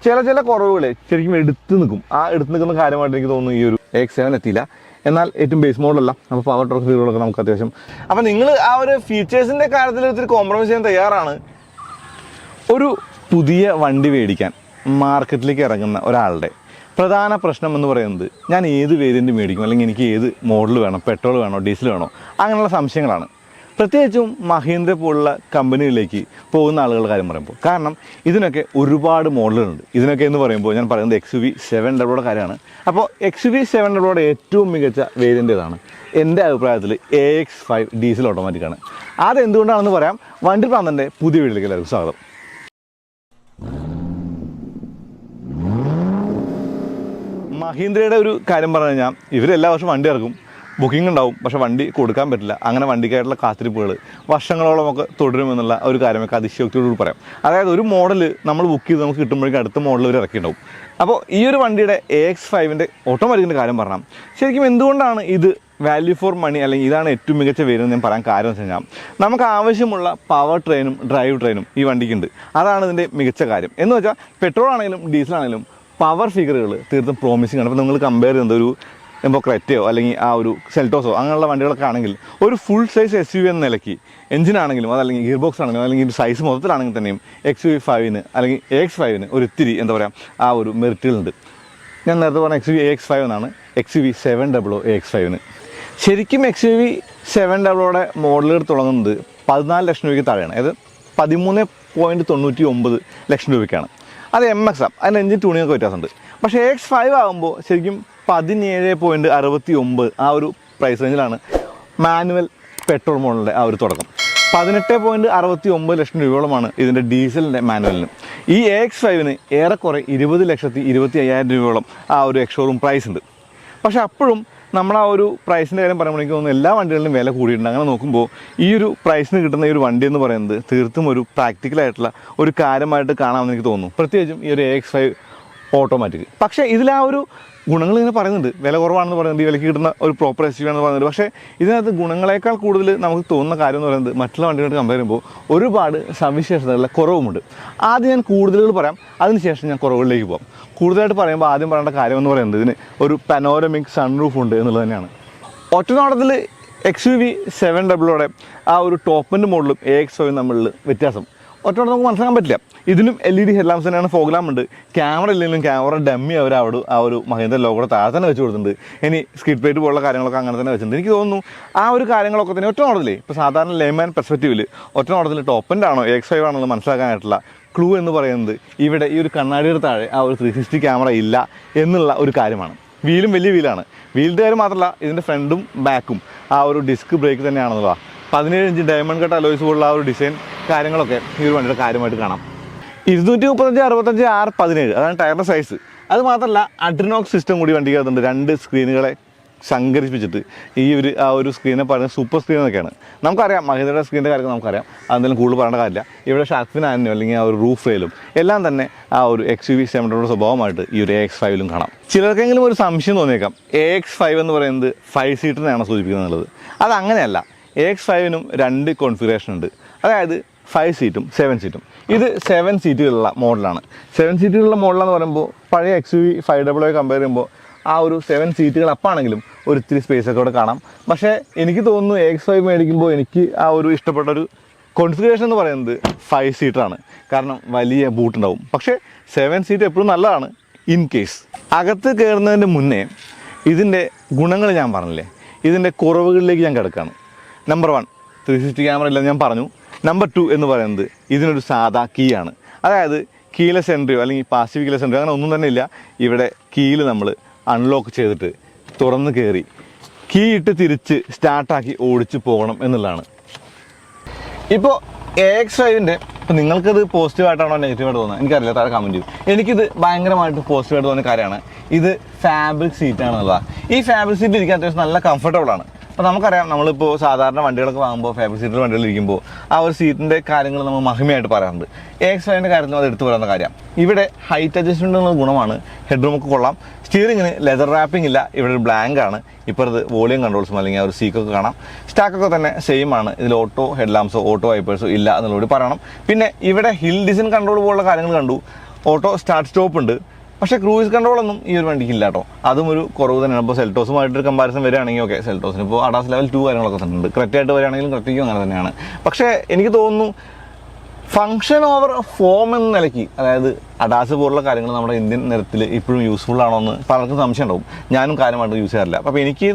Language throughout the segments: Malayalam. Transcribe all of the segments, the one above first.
ചില കുറവുകൾ ശരിക്കും എടുത്ത് നിൽക്കും. ആ എടുത്ത് നിൽക്കുന്ന കാര്യമായിട്ട് എനിക്ക് തോന്നുന്നു ഈ ഒരു AX7 എത്തിയില്ല. എന്നാൽ ഏറ്റവും ബേസ് മോഡലല്ല, അപ്പോൾ പവർ ടോർക്ക് ഫീച്ചറുകളൊക്കെ നമുക്ക് അത്യാവശ്യം. അപ്പോൾ നിങ്ങൾ ആ ഒരു ഫീച്ചേഴ്സിൻ്റെ കാര്യത്തിൽ ഒത്തിരി കോംപ്രമൈസ് ചെയ്യാൻ തയ്യാറാണ്. ഒരു പുതിയ വണ്ടി മേടിക്കാൻ മാർക്കറ്റിലേക്ക് ഇറങ്ങുന്ന ഒരാളുടെ പ്രധാന പ്രശ്നം എന്ന് പറയുന്നത് ഞാൻ ഏത് വേരിയൻറ്റ് മേടിക്കും, അല്ലെങ്കിൽ എനിക്ക് ഏത് മോഡൽ വേണം, പെട്രോൾ വേണോ ഡീസൽ വേണോ, അങ്ങനെയുള്ള സംശയങ്ങളാണ്. പ്രത്യേകിച്ചും മഹീന്ദ്ര പോലുള്ള കമ്പനികളിലേക്ക് പോകുന്ന ആളുകളുടെ കാര്യം പറയുമ്പോൾ. കാരണം ഇതിനൊക്കെ ഒരുപാട് മോഡലുകളുണ്ട്. ഇതിനൊക്കെ എന്ന് പറയുമ്പോൾ ഞാൻ പറയുന്നത് XUV700 കാര്യമാണ്. അപ്പോൾ XUV700 ഏറ്റവും മികച്ച വേരിയൻ്റ് ഇതാണ്. എൻ്റെ അഭിപ്രായത്തിൽ AX5 ഡീസൽ ഓട്ടോമാറ്റിക്കാണ്. അതെന്തുകൊണ്ടാണെന്ന് പറയാം. വണ്ടി പ്രാന്തൻ്റെ പുതിയ വീട്ടിലേക്ക് എല്ലാവർക്കും സ്വാഗതം. മഹീന്ദ്രയുടെ ഒരു കാര്യം പറഞ്ഞു കഴിഞ്ഞാൽ ഇവരെല്ലാ വർഷവും വണ്ടി ഇറക്കും, ബുക്കിംഗ് ഉണ്ടാവും, പക്ഷേ വണ്ടി കൊടുക്കാൻ പറ്റില്ല. അങ്ങനെ വണ്ടിക്കായിട്ടുള്ള കാത്തിരിപ്പുകൾ വർഷങ്ങളോളമൊക്കെ തുടരുമെന്നുള്ള ഒരു കാര്യമൊക്കെ അതിശയോക്തിയോട് പറയാം. അതായത് ഒരു മോഡൽ നമ്മൾ ബുക്ക് ചെയ്ത് നമുക്ക് കിട്ടുമ്പോഴേക്കും അടുത്ത മോഡൽ അവർ ഇറക്കിയിട്ടുണ്ടാവും. അപ്പോൾ ഈ ഒരു വണ്ടിയുടെ AX5ൻ്റെ ഓട്ടോമാറ്റിക്കിൻ്റെ കാര്യം പറഞ്ഞാൽ ശരിക്കും എന്തുകൊണ്ടാണ് ഇത് വാല്യൂ ഫോർ മണി, അല്ലെങ്കിൽ ഇതാണ് ഏറ്റവും മികച്ച വേരിയൻ്റ് ഞാൻ പറയാൻ കാര്യം എന്ന് വെച്ച് കഴിഞ്ഞാൽ നമുക്ക് ആവശ്യമുള്ള പവർ ട്രെയിനും ഡ്രൈവ് ട്രെയിനും ഈ വണ്ടിക്കുണ്ട്. അതാണ് ഇതിൻ്റെ മികച്ച കാര്യം. എന്ന് വെച്ചാൽ പെട്രോൾ ആണെങ്കിലും ഡീസലാണെങ്കിലും പവർ ഫിഗറുകൾ തീർത്തും പ്രോമിസിംഗ് ആണ്. അപ്പോൾ നിങ്ങൾ കമ്പയർ ചെയ്യുന്നത് ഒരു ക്രെറ്റയോ അല്ലെങ്കിൽ ആ ഒരു സെൽറ്റോസോ അങ്ങനെയുള്ള വണ്ടികളൊക്കെ ആണെങ്കിൽ ഒരു ഫുൾ സൈസ് SUV എന്ന നിലയ്ക്ക് എഞ്ചിനാണെങ്കിലും അതല്ലെങ്കിൽ ഗിയർ ബോക്സ് ആണെങ്കിലും അല്ലെങ്കിൽ സൈസ് മൊത്തത്തിലാണെങ്കിൽ തന്നെയും XUV5 അല്ലെങ്കിൽ AX5 ഒരു ഇത്തിരി എന്താ പറയുക ആ ഒരു മെറിറ്റുകളുണ്ട്. ഞാൻ നേരത്തെ പറഞ്ഞ XUV AX5 എന്നാണ് XUV700 AX5. ശരിക്കും XUV700 മോഡലുകൾ തുടങ്ങുന്നത് 14 ലക്ഷം രൂപയ്ക്ക് താഴെയാണ്. അതായത് 13.99 ലക്ഷം രൂപയ്ക്കാണ്. അത് MX ആണ്. അതിന് എഞ്ചിൻ ട്യൂണിങ്ങൊക്കെ വ്യത്യാസമുണ്ട്. പക്ഷേ AX5 ആകുമ്പോൾ ശരിക്കും 17.69 ആ ഒരു പ്രൈസ് റേഞ്ചിലാണ് മാനുവൽ പെട്രോൾ മോഡലിൻ്റെ ആ ഒരു തുടക്കം. 18.69 ലക്ഷം രൂപയോളമാണ് ഇതിൻ്റെ ഡീസലിൻ്റെ മാനുവലിന്. ഈ AX5 ഏറെക്കുറെ 20,25,000 രൂപയോളം ആ ഒരു എക്സ്ഷോറൂം പ്രൈസ് ഉണ്ട്. പക്ഷേ അപ്പോഴും നമ്മൾ ആ ഒരു പ്രൈസിൻ്റെ കാര്യം പറയുമ്പോൾ എനിക്ക് തോന്നുന്നു എല്ലാ വണ്ടികളിലും വില കൂടിയിട്ടുണ്ട്. അങ്ങനെ നോക്കുമ്പോൾ ഈ ഒരു പ്രൈസിന് കിട്ടുന്ന ഈ ഒരു വണ്ടി എന്ന് പറയുന്നത് തീർത്തും ഒരു പ്രാക്ടിക്കലായിട്ടുള്ള ഒരു കാര്യമായിട്ട് കാണാമെന്ന് എനിക്ക് തോന്നുന്നു. പ്രത്യേകിച്ചും ഈ ഒരു AX5 ഓട്ടോമാറ്റിക്. പക്ഷേ ഇതിൽ ആ ഒരു ഗുണങ്ങൾ ഇങ്ങനെ പറയുന്നുണ്ട്, വില കുറവാണെന്ന് പറയുന്നുണ്ട്, ഈ വിലയ്ക്ക് കിട്ടുന്ന ഒരു പ്രോപ്പർ SUV ആണെന്ന് പറയുന്നുണ്ട്. പക്ഷേ ഇതിനകത്ത് ഗുണങ്ങളേക്കാൾ കൂടുതൽ നമുക്ക് തോന്നുന്ന കാര്യം എന്ന് പറയുന്നത് മറ്റുള്ള വണ്ടികളായിട്ട് കമ്പയർ ചെയ്യുമ്പോൾ ഒരുപാട് സവിശേഷതകളുടെ കുറവുമുണ്ട്. ആദ്യം ഞാൻ കൂടുതലുകൾ പറയാം, അതിനുശേഷം ഞാൻ കുറവുകളിലേക്ക് പോകാം. കൂടുതലായിട്ട് പറയുമ്പോൾ ആദ്യം പറയേണ്ട കാര്യം എന്ന് പറയുന്നത് ഇതിന് ഒരു പനോരമിക് സൺറൂഫ് ഉണ്ട് എന്നുള്ളത് തന്നെയാണ്. ഒറ്റനോട്ടത്തിൽ XUV700 ആ ഒരു ടോപ്പ് എൻഡ് മോഡലും AX5 തമ്മിലുള്ള വ്യത്യാസം ഒറ്റനോട്ടം നമുക്ക് മനസ്സിലാക്കാൻ പറ്റില്ല. ഇതിലും LED ഹെഡ്ലാംപ്സ് തന്നെയാണ്, ഫോഗ് ലാമ്പ് ഉണ്ട്. ക്യാമറ ഇല്ലെങ്കിലും ക്യാമറ ഡമ്മി അവർ അവിടെ ആ ഒരു മഹീന്ദ്ര ലോഗോയുടെ താഴെ തന്നെ വെച്ച് കൊടുത്തിട്ടുണ്ട്. ഇനി സ്കിഡ് പ്ലേറ്റ് പോലുള്ള കാര്യങ്ങളൊക്കെ അങ്ങനെ തന്നെ വെച്ചിട്ടുണ്ട്. എനിക്ക് തോന്നുന്നു ആ ഒരു കാര്യങ്ങളൊക്കെ തന്നെ ഒറ്റനോട്ടത്തിലേ ഇപ്പോൾ സാധാരണ ലേമാൻ പെർസ്പെക്റ്റീവിൽ ഒറ്റനോട്ടത്തിൽ ടോപ്പ് എൻഡ് ആണോ AX5 ആണെന്ന് മനസ്സിലാക്കാനായിട്ടുള്ള ക്ലൂ എന്ന് പറയുന്നത് ഇവിടെ ഈ ഒരു കണ്ണാടിയുടെ താഴെ ആ ഒരു 360 ക്യാമറ ഇല്ല എന്നുള്ള ഒരു കാര്യമാണ്. വീലും വലിയ വീലാണ്. വീലിൻ്റെ കാര്യം മാത്രമല്ല, ഇതിൻ്റെ ഫ്രണ്ടും ബാക്കും ആ ഒരു ഡിസ്ക് ബ്രേക്ക് തന്നെയാണെന്നുള്ളതാണ്. 17 ഇഞ്ച് ഡയമണ്ട് കട്ട് അലോയ്സ് പോലുള്ള ആ ഒരു ഡിസൈൻ കാര്യങ്ങളൊക്കെ ഈ ഒരു വണ്ടിയുടെ കാര്യമായിട്ട് കാണാം. 235/65 R17 അതാണ് ടയറിൻ്റെ സൈസ്. അത് മാത്രമല്ല അഡ്രിനോക്സ് സിസ്റ്റം കൂടി വണ്ടിക്കകത്തുണ്ട്. 2 സ്ക്രീനുകളെ സംഘടിപ്പിച്ചിട്ട് ഈ ആ ഒരു സ്ക്രീനെ പറയുന്നത് സൂപ്പർ സ്ക്രീൻ എന്നൊക്കെയാണ്. നമുക്കറിയാം മഹീന്ദ്രയുടെ സ്ക്രീനിൻ്റെ കാര്യങ്ങൾ നമുക്കറിയാം, അതെന്തെങ്കിലും കൂടുതൽ പറയേണ്ട കാര്യമില്ല. ഇവിടെ ഷാർക്ഫിനാനോ അല്ലെങ്കിൽ ആ ഒരു റൂഫ് റെയിലും എല്ലാം തന്നെ ആ ഒരു XUV700 സ്വഭാവമായിട്ട് ഈ ഒരു AX5 കാണാം. ചിലർക്കെങ്കിലും ഒരു സംശയം തോന്നിയേക്കാം, AX5 എന്ന് പറയുന്നത് 5 സീറ്ററിനെയാണ് സൂചിപ്പിക്കുന്നത് എന്നുള്ളത്. അതങ്ങനെയല്ല. AX5 2 കോൺഫിഗറേഷൻ ഉണ്ട്. അതായത് 5 സീറ്റും 7 സീറ്റും. ഇത് 7 സീറ്റുകളുള്ള മോഡലാണ്. 7 സീറ്റുകളുള്ള മോഡലെന്ന് പറയുമ്പോൾ പഴയ XUV500 കമ്പയർ ചെയ്യുമ്പോൾ ആ ഒരു 7 സീറ്റുകൾ അപ്പാണെങ്കിലും ഒരു ഇത്തിരി സ്പേസൊക്കെ അവിടെ കാണാം. പക്ഷേ എനിക്ക് തോന്നുന്നു AX5 മേടിക്കുമ്പോൾ എനിക്ക് ആ ഒരു ഇഷ്ടപ്പെട്ട ഒരു കോൺഫിഗറേഷൻ എന്ന് പറയുന്നത് 5 സീറ്ററാണ്. കാരണം വലിയ ബൂട്ടുണ്ടാവും. പക്ഷേ 7 സീറ്റ് എപ്പോഴും നല്ലതാണ് ഇൻ കേസ്. അകത്ത് കയറുന്നതിന് മുന്നേ ഇതിൻ്റെ ഗുണങ്ങൾ ഞാൻ പറഞ്ഞില്ലേ, ഇതിൻ്റെ കുറവുകളിലേക്ക് ഞാൻ കിടക്കുകയാണ്. നമ്പർ 1 360 ക്യാമറ ഇല്ലെന്ന് ഞാൻ പറഞ്ഞു. നമ്പർ 2 എന്ന് പറയുന്നത് ഇതിനൊരു സാധാ കീ ആണ്. അതായത് കീലെസ് എൻട്രിയോ അല്ലെങ്കിൽ പാസീവ് കീലെസ് എൻട്രിയോ അങ്ങനെ ഒന്നും തന്നെ ഇല്ല. ഇവിടെ കീയിൽ നമ്മൾ അൺലോക്ക് ചെയ്തിട്ട് തുറന്ന് കയറി കീ ഇട്ട് തിരിച്ച് സ്റ്റാർട്ടാക്കി ഓടിച്ച് പോകണം എന്നുള്ളതാണ്. ഇപ്പോൾ AX5 ഇപ്പോൾ നിങ്ങൾക്കത് പോസിറ്റീവായിട്ടാണോ നെഗറ്റീവായിട്ട് തോന്നുന്നത് എനിക്കറിയില്ല, താഴെ കമൻറ്റ് ചെയ്യും. എനിക്കിത് ഭയങ്കരമായിട്ട് പോസിറ്റീവായിട്ട് തോന്നിയ കാര്യമാണ്. ഇത് ഫാബ്രിക് സീറ്റാണെന്നുള്ളതാണ്. ഈ ഫാബ്രിക് സീറ്റ് ഇരിക്കാൻ അത്യാവശ്യം നല്ല കംഫർട്ടബിളാണ്. അപ്പോൾ നമുക്കറിയാം, നമ്മളിപ്പോൾ സാധാരണ വണ്ടികളൊക്കെ വാങ്ങുമ്പോൾ ഫാബ്രിക് സീറ്റർ വണ്ടികൾ ഇരിക്കുമ്പോൾ ആ ഒരു സീറ്റിൻ്റെ കാര്യങ്ങൾ നമ്മൾ മഹിമയായിട്ട് പറയാറുണ്ട്. AX5 കാര്യത്തിൽ അത് എടുത്തു പറയുന്ന കാര്യം. ഇവിടെ ഹൈറ്റ് അഡ്ജസ്റ്റ്മെൻ്റ് എന്നുള്ള ഗുണമാണ്. ഹെഡ്റൂമൊക്കെ കൊള്ളാം. സ്റ്റിയറിങ്ങിന് ലെതർ റാപ്പിംഗ് ഇല്ല. ഇവിടെ ഒരു ബ്ലാങ്ക് ആണ്. ഇപ്പോഴത് വോളിയം കൺട്രോൾസും അല്ലെങ്കിൽ ആ ഒരു സീക്കൊക്കെ കാണാം. സ്റ്റാക്കൊക്കെ തന്നെ സെയിം ആണ്. ഇതിൽ ഓട്ടോ ഹെഡ് ലാംപ്സോ ഓട്ടോ വൈപ്പേഴ്സോ ഇല്ല എന്നുള്ളൂടി പറയണം. പിന്നെ ഇവിടെ ഹിൽ ഡിസൈൻ കൺട്രോൾ പോലുള്ള കാര്യങ്ങൾ കണ്ടു. ഓട്ടോ സ്റ്റാർട്ട് സ്റ്റോപ്പ് ഉണ്ട്. പക്ഷേ ക്രൂയിസ് കൺട്രോളൊന്നും ഈ ഒരു വണ്ടിക്ക് ഇല്ല കേട്ടോ. അതും ഒരു കുറവ് തന്നെയാണ്. ഇപ്പോൾ സെൽറ്റോസുമായിട്ടൊരു കമ്പാരിസൺ വരികയാണെങ്കിൽ ഓക്കെ, സെൽറ്റോസിന് ഇപ്പോൾ അഡാസ് ലെവൽ 2 കാര്യങ്ങളൊക്കെ തന്നെ ഉണ്ട്. കറക്റ്റായിട്ട് വരികയാണെങ്കിലും കറക്റ്റിക്കും അങ്ങനെ തന്നെയാണ്. പക്ഷേ എനിക്ക് തോന്നുന്നു ഫങ്ഷൻ ഓവർ ഫോം എന്ന നിലയ്ക്ക്, അതായത് അഡാസ് പോലുള്ള കാര്യങ്ങൾ നമ്മുടെ ഇന്ത്യൻ നിരത്തിൽ ഇപ്പോഴും യൂസ്ഫുൾ ആണോ എന്ന് പലർക്കും സംശയം ഉണ്ടാവും. ഞാനും കാര്യമായിട്ട് യൂസ് ചെയ്യാറില്ല. അപ്പോൾ എനിക്ക്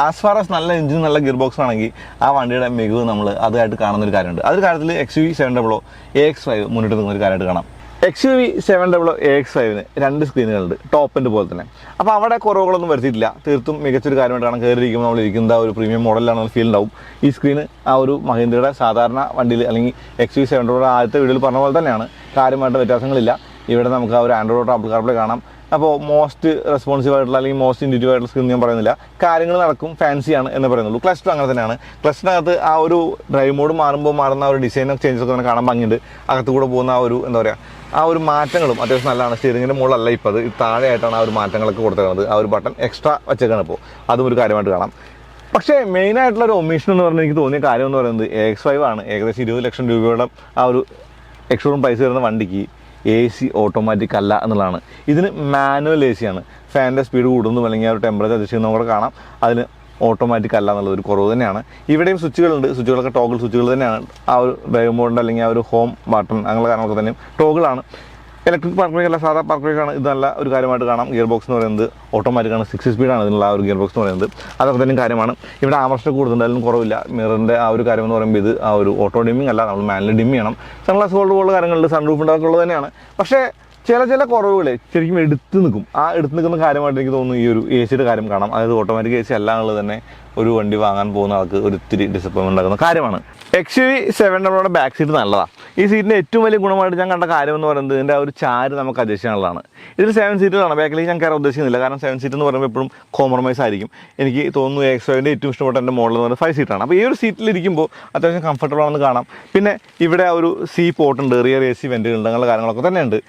ആസ് ഫാർ ആസ് നല്ല എഞ്ചിൻ നല്ല ഗിയർ ബോക്സ് ആണെങ്കിൽ ആ വണ്ടിയുടെ മികവ് നമ്മൾ അതായിട്ട് കാണുന്നൊരു കാര്യമുണ്ട്. അതൊരു കാര്യത്തിൽ XUV 700 AX5 മുന്നിട്ട് നിൽക്കുന്ന ഒരു കാര്യമായിട്ട് കാണാം. XUV 700 AX5-ന് 2 സ്ക്രീനുകളുണ്ട്, ടോപ്പ് എൻഡ് പോലെ തന്നെ. അപ്പോൾ അവിടെ കുറവുകളൊന്നും വരുത്തിയിട്ടില്ല. തീർത്തും മികച്ചൊരു കാര്യമായിട്ട് കാണാം. കയറിയിരിക്കുമ്പോൾ നമ്മൾ ഇരിക്കുന്ന ഒരു പ്രീമിയം മോഡലിലാണെന്ന് ഫീൽ ഉണ്ടാവും. ഈ സ്ക്രീന് ആ ഒരു മഹീന്ദ്രയുടെ സാധാരണ വണ്ടിയിൽ അല്ലെങ്കിൽ XUV 700 ആദ്യത്തെ വീഡിയോയിൽ പറഞ്ഞ പോലെ തന്നെയാണ്. കാര്യമായിട്ട് വ്യത്യാസങ്ങളില്ല. ഇവിടെ നമുക്ക് ആ ഒരു ആൻഡ്രോയിഡ് ആപ്പിൾ കാർപ്ലേ കാണാം. അപ്പോൾ മോസ്റ്റ് റെസ്പോൺസീവ് ആയിട്ടുള്ള അല്ലെങ്കിൽ മോസ്റ്റ് ഇൻഡ്യൂറ്റീവ് ആയിട്ടുള്ള സ്ക്രീൻ ഞാൻ പറയുന്നില്ല. കാര്യങ്ങൾ നടക്കും, ഫാൻസിയാണ് എന്ന് പറയുന്നുള്ളൂ. ക്ലസ്റ്റർ അങ്ങനെ തന്നെയാണ്. ക്ലസ്റ്ററിനകത്ത് ആ ഒരു ഡ്രൈവ് മോഡ് മാറുമ്പോൾ മാറുന്ന ആ ഒരു ഡിസൈൻ ഓഫ് ചേഞ്ചസ് ഒക്കെ കാണാൻ ഭംഗിയുണ്ട്. അകത്ത് കൂടെ പോകുന്ന ആ ഒരു എന്താ പറയുക, ആ ഒരു മാറ്റങ്ങളും അത്യാവശ്യം നല്ലതാണ്. സ്റ്റിയറിങ്ങിൻ്റെ മുകളിലല്ല ഇപ്പോൾ അത് താഴെയായിട്ടാണ് ആ ഒരു മാറ്റങ്ങളൊക്കെ കൊടുത്തേക്കുന്നത്. ആ ഒരു ബട്ടൺ എക്സ്ട്രാ വെച്ചേക്കാണ്. ഇപ്പോൾ അതും ഒരു കാര്യമായിട്ട് കാണാം. പക്ഷേ മെയിനായിട്ടുള്ള ഒരു ഒമീഷൻ എന്ന് പറഞ്ഞാൽ എനിക്ക് തോന്നിയ കാര്യം എന്ന് പറയുന്നത് AX5 ആണ്. ഏകദേശം 20 ലക്ഷം രൂപയുടെ ആ ഒരു എക്സ്ഷോറൂം പ്രൈസ് വരുന്ന വണ്ടിക്ക് AC ഓട്ടോമാറ്റിക് അല്ല എന്നുള്ളതാണ്. ഇതിന് മാനുവൽ AC ആണ്. ഫാനിൻ്റെ സ്പീഡ് കൂടുന്നു അല്ലെങ്കിൽ ആ ഒരു ടെമ്പറേച്ചർ അഡ്ജസ്റ്റ് ചെയ്യുന്ന കൂടെ കാണാം. അതിന് ഓട്ടോമാറ്റിക് അല്ല എന്നുള്ളത് ഒരു കുറവ് തന്നെയാണ്. ഇവിടെയും സ്വിച്ചുകളുണ്ട്. സ്വിച്ചുകളൊക്കെ ടോഗിൾ സ്വിച്ചുകൾ തന്നെയാണ്. ആ ഒരു ഡ്രൈവ് മോഡിൻ്റെ അല്ലെങ്കിൽ ആ ഒരു ഹോം ബട്ടൺ അങ്ങനെയുള്ള കാര്യങ്ങളൊക്കെ തന്നെയും ടോഗിളാണ്. ഇലക്ട്രിക് പാർക്ക് ബ്രേക്ക് അല്ല, സാധാ പാർക്ക് ബ്രേക്കാണ്. ഇത് നല്ല ഒരു കാര്യമായിട്ട് കാണാം. ഗിയർ ബോക്സ് എന്ന് പറയുന്നത് ഓട്ടോമാറ്റിക്കാണ്. 6 സ്പീഡാണ് ഇതിനുള്ള ആ ഒരു ഗിയർ ബോക്സ് എന്ന് പറയുന്നത്. അതൊക്കെ തന്നെ കാര്യമാണ്. ഇവിടെ ആമർസ്റ്റ് കൂടുതലുണ്ട്, അതിലും കുറവില്ല. മിററിൻ്റെ ആ ഒരു കാര്യം എന്ന് പറയുമ്പോൾ ഇത് ആ ഒരു ഓട്ടോ ഡിമ്മിങ് അല്ല, നമ്മൾ മാനുവൽ ഡിം ചെയ്യണം. സൺഗ്ലാസ് ഹോൾഡ് പോലുള്ള കാര്യങ്ങളുണ്ട്. സൺറൂഫിൻ്റെ ഒക്കെ ഉള്ളത് തന്നെയാണ്. പക്ഷേ ചില കുറവുകൾ ശരിക്കും എടുത്ത് നിൽക്കും. ആ എടുത്ത് നിൽക്കുന്ന കാര്യമായിട്ട് എനിക്ക് തോന്നുന്നു ഈ ഒരു AC-യുടെ കാര്യം കാണാം. അതായത് ഓട്ടോമാറ്റിക് AC അല്ല എന്നുള്ളത് തന്നെ ഒരു വണ്ടി വാങ്ങാൻ പോകുന്ന ആൾക്ക് ഒത്തിരി ഡിസപ്പോയിൻമെൻ്റ് ഉണ്ടാക്കുന്ന കാര്യമാണ്. XUV 700 ബാക്ക് സീറ്റ് നല്ലതാണ്. ഈ സീറ്റിൻ്റെ ഏറ്റവും വലിയ ഗുണമായിട്ട് ഞാൻ കണ്ട കാര്യം എന്ന് പറയുന്നത് ഇതിൻ്റെ ആ ഒരു ചാര് നമുക്ക് അഡ്ജസ്റ്റ് ചെയ്യാനുള്ളതാണ്. ഇതിൽ 7 സീറ്റുകളാണ്. ബാക്കിലേക്ക് ഞാൻ കയറാൻ ഉദ്ദേശിക്കുന്നില്ല. കാരണം 7 സീറ്റ് എന്ന് പറയുമ്പോൾ എപ്പോഴും കോംപ്രമൈസ് ആയിരിക്കും. എനിക്ക് തോന്നുന്നു AX5-ൻ്റെ ഏറ്റവും ഇഷ്ടപ്പെട്ട എൻ്റെ മോഡൽ എന്ന് പറയുന്നത് 5 സീറ്റാണ്. അപ്പോൾ ഈ ഒരു സീറ്റിലിരിക്കുമ്പോൾ അത്യാവശ്യം കംഫർട്ടബിൾ ആണെന്ന് കാണാം. പിന്നെ ഇവിടെ ആ ഒരു പോർട്ടുണ്ട്, റിയർ AC വെൻറ്റുകളുണ്ട്, അങ്ങനെയുള്ള കാര്യങ്ങളൊക്കെ തന്നെയുണ്ട്.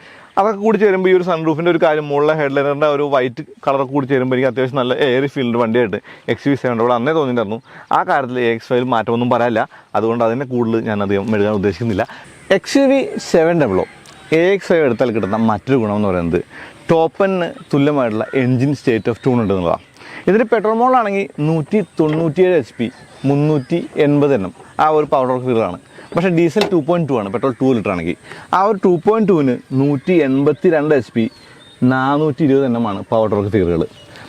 അതൊക്കെ കൂടി ചേരുമ്പോൾ ഈ ഒരു സൺറൂഫിൻ്റെ ഒരു കാര്യം, മുകളിലെ ഹെഡ്ലൈനറിൻ്റെ ഒരു വൈറ്റ് കളറൊക്കെ കൂടി ചേരുമ്പോൾ എനിക്ക് അത്യാവശ്യം നല്ല എയർ ഫീൽഡ് വണ്ടിയായിട്ട് XUV 700 അന്നേ തോന്നിയിട്ടുണ്ടായിരുന്നു. ആ കാര്യത്തിൽ AX5 മാറ്റമൊന്നും പറയാനില്ല. അതുകൊണ്ട് അതിനെ കൂടുതൽ ഞാൻ അധികം മെഴുകാൻ ഉദ്ദേശിക്കുന്നില്ല. XUV 700 AX5 എടുത്താൽ കിട്ടുന്ന മറ്റൊരു ഗുണമെന്ന് പറയുന്നത് ടോപ്പന് തുല്യമായിട്ടുള്ള എൻജിൻ സ്റ്റേറ്റ് ഓഫ് ട്യൂൺ ഉണ്ടെന്നുള്ളതാണ്. ഇതിന് പെട്രോൾ മോഡലാണെങ്കിൽ 197 HP 380 Nm ആ ഒരു പവർ ടോർക്ക് ഫിഗറാണ്. പക്ഷേ ഡീസൽ 2.2 ആണ്, പെട്രോൾ 2 ലിറ്റർ ആണെങ്കിൽ. ആ ഒരു 2.2-ന് 182 HP 420 Nm ആണ് പവർ ടോർക്ക് ഫിഗറുകൾ.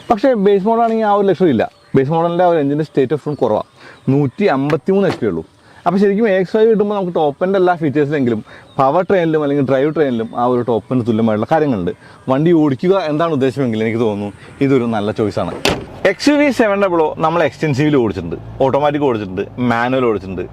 പക്ഷേ ബേസ് മോഡലാണെങ്കിൽ ആ ഒരു ലക്ഷം ഇല്ല. ബേസ് മോഡലിൻ്റെ ആ ഒരു എഞ്ചിൻ്റെ സ്റ്റേറ്റ് ഓഫ് ട്യൂൺ കുറവാണ്, 153 HP ഉള്ളൂ. അപ്പോൾ ശരിക്കും AX5 കിട്ടുമ്പോൾ നമുക്ക് ടോപ്പിൻ്റെ എല്ലാ ഫീച്ചേഴ്സിലെങ്കിലും പവർ ട്രെയിനിലും അല്ലെങ്കിൽ ഡ്രൈവ് ട്രെയിനിലും ആ ഒരു ടോപ്പിന് തുല്യമായിട്ടുള്ള കാര്യങ്ങളുണ്ട്. വണ്ടി ഓടിക്കുക എന്താണ് ഉദ്ദേശമെങ്കിൽ എനിക്ക് തോന്നുന്നു ഇതൊരു നല്ല ചോയ്സാണ്. XUV 700 നമ്മൾ എക്സ്റ്റെൻസീവിൽ ഓടിച്ചിട്ടുണ്ട്, ഓട്ടോമാറ്റിക് ഓടിച്ചിട്ടുണ്ട്, മാനുവൽ ഓടിച്ചിട്ടുണ്ട്,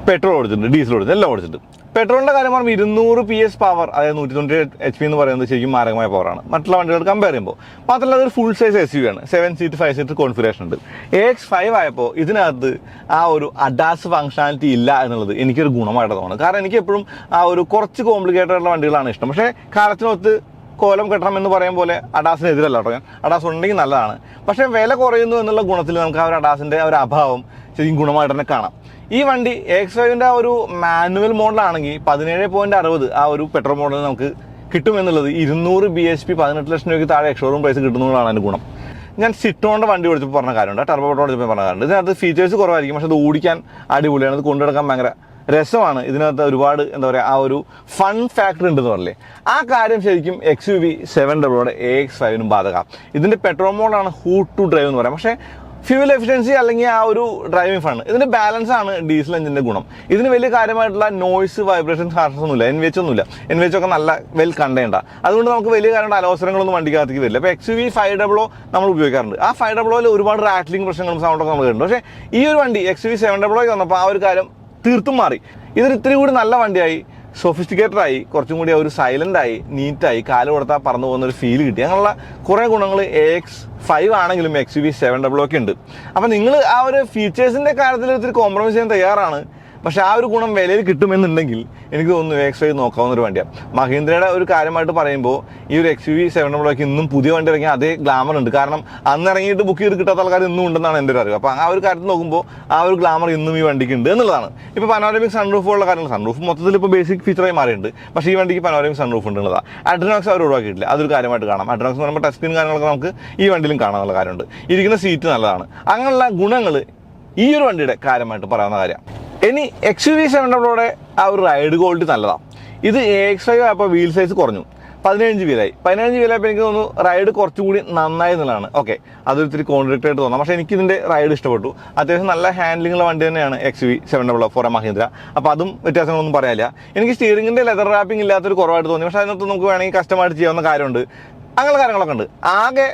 പെട്രോൾ ഓടിച്ചിട്ടുണ്ട്, ഡീസൽ ഓടിച്ചിട്ടുണ്ട്, എല്ലാം ഓടിച്ചിട്ടുണ്ട്. പെട്രോളിൻ്റെ കാര്യം പറയുമ്പോൾ 200 PS പവർ, അതായത് 198 HP എന്ന് പറയുന്നത് ശരിക്കും മാരകമായ പവറാണ് മറ്റുള്ള വണ്ടികൾ കമ്പയർ ചെയ്യുമ്പോൾ. മാത്രമല്ല അതൊരു ഫുൾ സൈസ് SUV ആണ്. 7 സീറ്റ് 5 സീറ്റ് കോൺഫിഗറേഷൻ ഉണ്ട്. AX5 ആയപ്പോൾ ഇതിനകത്ത് ആ ഒരു അഡാസ് ഫങ്ഷനാലിറ്റി ഇല്ല എന്നുള്ളത് എനിക്കൊരു ഗുണമായിട്ട് തോന്നുന്നു. കാരണം എനിക്ക് എപ്പോഴും ആ ഒരു കുറച്ച് കോംപ്ലിക്കേറ്റഡ് ആയിട്ടുള്ള വണ്ടികളാണ് ഇഷ്ടം. പക്ഷേ കാലത്തിനൊത്ത് കോലം കെട്ടണം എന്ന് പറയും പോലെ അഡാസിന് എതിരല്ല കേട്ടോ ഞാൻ. അഡാസ് ഉണ്ടെങ്കിൽ നല്ലതാണ്. പക്ഷേ വില കുറയുന്നു എന്നുള്ള ഗുണത്തിൽ നമുക്ക് ആ ഒരു അഡാസിൻ്റെ ഒരു അഭാവം ശരിക്കും ഗുണമായിട്ട് തന്നെ കാണാം. ഈ വണ്ടി AX5-ൻ്റെ ആ ഒരു മാനുവൽ മോഡലാണെങ്കിൽ 17.60 ആ ഒരു പെട്രോൾ മോഡൽ നമുക്ക് കിട്ടുമെന്നുള്ളത് 200 bhp 18 ലക്ഷം രൂപയ്ക്ക് താഴെ ഷോറൂം പ്രൈസ് കിട്ടുന്നതാണ് അതിൻ്റെ ഗുണം. ഞാൻ സിറ്റോണിൻ്റെ വണ്ടി ഓടിച്ചപ്പോൾ പറഞ്ഞ കാര്യമുണ്ട്, ടർബോ പെട്രോൾ ഓടിച്ചപ്പോൾ പറഞ്ഞ കാര്യമുണ്ട്. ഇതിനകത്ത് ഫീച്ചേഴ്സ് കുറവായിരിക്കും, പക്ഷേ അത് ഓടിക്കാൻ അടിപൊളിയാണ്. ഇത് കൊണ്ടുനടക്കാൻ ഭയങ്കര രസമാണ്. ഇതിനകത്ത് ഒരുപാട് എന്താ പറയുക ആ ഒരു ഫൺ ഫാക്ടർ ഉണ്ടെന്ന് പറയില്ലേ, ആ കാര്യം ശരിക്കും XUV 700 AX5-നും ബാധകം. ഇതിൻ്റെ പെട്രോൾ മോഡലാണ് ഹൂട്ട് ടു ഡ്രൈവ് എന്ന് പറയാം. പക്ഷേ ഫ്യൂവൽ എഫിഷ്യൻസി അല്ലെങ്കിൽ ആ ഒരു ഡ്രൈവിംഗ് ഫണ്ട് ഇതിൻ്റെ ബാലൻസ് ആണ് ഡീസൽ എഞ്ചിൻ്റെ ഗുണം. ഇതിന് വലിയ കാര്യമായിട്ടുള്ള നോയ്സ്, വൈബ്രേഷൻ, ഹാർഷസ് ഒന്നുമില്ല. NVH ഒന്നുമില്ല. NVH ഒക്കെ നല്ല വെൽ കണ്ടേണ്ട. അതുകൊണ്ട് നമുക്ക് വലിയ കാര്യമായിട്ട് അലോസരങ്ങളൊന്നും വണ്ടിക്കകത്തേക്ക് വരില്ല. അപ്പോൾ XUV 500 നമ്മൾ ഉപയോഗിക്കാറുണ്ട്. ആ 500 ഒരുപാട് റാറ്റ്ലിംഗ് പ്രശ്നങ്ങളും സൗണ്ടൊക്കെ നമ്മൾ കേട്ടിട്ടുണ്ട്. പക്ഷേ ഈ ഒരു വണ്ടി XUV 700 വന്നപ്പോൾ ആ ഒരു കാര്യം തീർത്തും മാറി. ഇതൊരു ഇത്തിരി കൂടി നല്ല വണ്ടിയായി, സോഫിസ്റ്റിക്കേറ്റഡ് ആയി, കുറച്ചും കൂടി ഒരു സൈലൻ്റ് ആയി, നീറ്റായി, കാല് കൊടുത്താൽ പറന്നു പോകുന്ന ഒരു ഫീൽ കിട്ടി. അങ്ങനെയുള്ള കുറേ ഗുണങ്ങൾ AX5 ആണെങ്കിലും XUV 700 ഒക്കെ ഉണ്ട്. അപ്പോൾ നിങ്ങൾ ആ ഒരു ഫീച്ചേഴ്സിൻ്റെ കാര്യത്തിൽ ഒത്തിരി കോംപ്രമൈസ് ചെയ്യാൻ തയ്യാറാണ്, പക്ഷേ ആ ഒരു ഗുണം വിലയിൽ കിട്ടുമെന്നുണ്ടെങ്കിൽ എനിക്ക് തോന്നുന്നു AX5 നോക്കാവുന്ന ഒരു വണ്ടിയാണ്. മഹീന്ദ്രയുടെ ഒരു കാര്യമായിട്ട് പറയുമ്പോൾ ഈ ഒരു XUV 700 ഇന്നും പുതിയ വണ്ടി ഇറങ്ങിയ അതേ ഗ്ലാമർ ഉണ്ട്. കാരണം അന്ന് ഇറങ്ങിയിട്ട് ബുക്ക് ചെയ്ത് കിട്ടാത്ത ആൾക്കാർ ഇന്നും ഉണ്ടെന്നാണ് എൻ്റെ ഒരു അറിവ്. അപ്പോൾ ആ ഒരു കാര്യത്തിൽ നോക്കുമ്പോൾ ആ ഒരു ഗ്ലാമർ ഇന്നും ഈ വണ്ടിക്ക് ഉണ്ട് എന്നുള്ളതാണ്. ഇപ്പോൾ പനോരമിക് സൺറൂഫ് ഉള്ള കാര്യങ്ങൾ, സൺറൂഫ് മൊത്തത്തിൽ ഇപ്പോൾ ബേസിക് ഫീച്ചറായി മാറിയിട്ടുണ്ട്. പക്ഷേ ഈ വണ്ടിക്ക് പനോരമിക് സൺറൂഫ് ഉണ്ടെന്നുള്ളതാണ്. അഡ്രിനോക്സ് അവർ ഒഴിവാക്കിയിട്ടില്ല, അതൊരു കാര്യമായിട്ട് കാണാം. അഡ്രിനോക്സ് എന്ന് പറയുമ്പോൾ ടച്ച് സ്ക്രീൻ കാര്യങ്ങളൊക്കെ നമുക്ക് ഈ വണ്ടിയിലും കാണാനുള്ള കാര്യമുണ്ട്. ഇരിക്കുന്ന സീറ്റ് നല്ലതാണ്. അങ്ങനെയുള്ള ഗുണങ്ങൾ ഈ ഒരു വണ്ടിയുടെ കാര്യമായിട്ട് പറയാവുന്ന കാര്യമാണ്. ഇനി XUV 700 ആ ഒരു റൈഡ് ക്വാളിറ്റി നല്ലതാണ്. ഇത് AX5 ആയപ്പോൾ വീൽ സൈസ് കുറഞ്ഞു, 15 വീലായി. 15 വീലായപ്പോൾ എനിക്ക് തോന്നുന്നു റൈഡ് കുറച്ചുകൂടി നന്നായി എന്നുള്ളതാണ്. ഓക്കെ, അതൊരു ഇത്തിരി കോൺട്രാക്റ്റ് ആയിട്ട് തോന്നാം. പക്ഷേ എനിക്കിതിൻ്റെ റൈഡ് ഇഷ്ടപ്പെട്ടു. അത്യാവശ്യം നല്ല ഹാൻഡ്ലിംഗ് ഉള്ള വണ്ടി തന്നെയാണ് XUV 700 ഫോർ മഹീന്ദ്ര. അപ്പോൾ അതും വ്യത്യാസങ്ങളൊന്നും പറയാനില്ല. എനിക്ക് സ്റ്റിയറിംഗിൻ്റെ ലെതർ റാപ്പിംഗ് ഇല്ലാത്തൊരു കുറവായിട്ട് തോന്നി. പക്ഷേ അതിനകത്ത് നമുക്ക് വേണമെങ്കിൽ കസ്റ്റമായിട്ട് ചെയ്യാവുന്ന കാര്യമുണ്ട്. അങ്ങനെയുള്ള കാര്യങ്ങളൊക്കെ ഉണ്ട്. ആകെ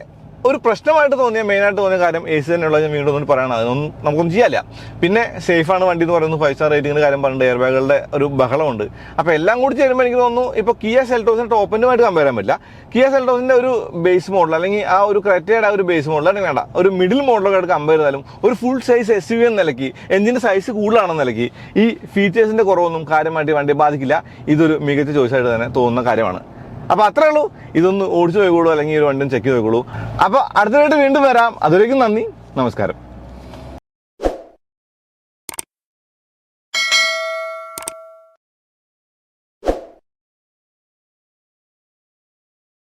ഒരു പ്രശ്നമായിട്ട് തോന്നിയ മെയിനായിട്ട് തോന്നിയ കാര്യം AC തന്നെയുള്ള, ഞാൻ വീണ്ടും ഒന്നും പറയണം, അതൊന്നും നമുക്കൊന്നും ചെയ്യാനില്ല. പിന്നെ സേഫാണ് വണ്ടി എന്ന് പറയുന്നത്, 5 സ്റ്റാർ റേറ്റിംഗിൻ്റെ കാര്യം പറഞ്ഞിട്ട് എയർ ബാഗുകളുടെ ഒരു ബഹളമുണ്ട്. അപ്പോൾ എല്ലാം കൂടി ചേരുമ്പോൾ എനിക്ക് തോന്നുന്നു ഇപ്പോൾ Kia Seltos ടോപ്പ് എൻഡുമായിട്ട് കമ്പയർ ചെയ്യാൻ പറ്റില്ല. Kia Seltos ഒരു ബേസ് മോഡൽ അല്ലെങ്കിൽ ആ ഒരു ക്രെറ്റയുടെ ആ ഒരു ബേസ് മോഡൽ അല്ലെങ്കിൽ വേണ്ട ഒരു മിഡിൽ മോഡലൊക്കെ ആയിട്ട് കമ്പയർ ചെയ്താലും ഒരു ഫുൾ സൈസ് SUV എന്ന നിലയ്ക്ക്, എഞ്ചിൻ്റെ സൈസ് കൂടുതലാണെന്ന നിലയ്ക്ക് ഈ ഫീച്ചേഴ്സിൻ്റെ കുറവൊന്നും കാര്യമായിട്ട് വണ്ടിയെ ബാധിക്കില്ല. ഇതൊരു മികച്ച ചോയ്സായിട്ട് തന്നെ തോന്നുന്ന കാര്യമാണ്. അപ്പോൾ അത്രേ ഉള്ളൂ. ഇതൊന്ന് ഓടിച്ചു പോയിക്കോളൂ, അല്ലെങ്കിൽ ഒരു വണ്ടിയും ചെക്ക് ചെയ്ത് പോയിക്കോളൂ. അപ്പോൾ അടുത്തതായിട്ട് വീണ്ടും വരാം. അതുവരേക്കും നന്ദി, നമസ്കാരം.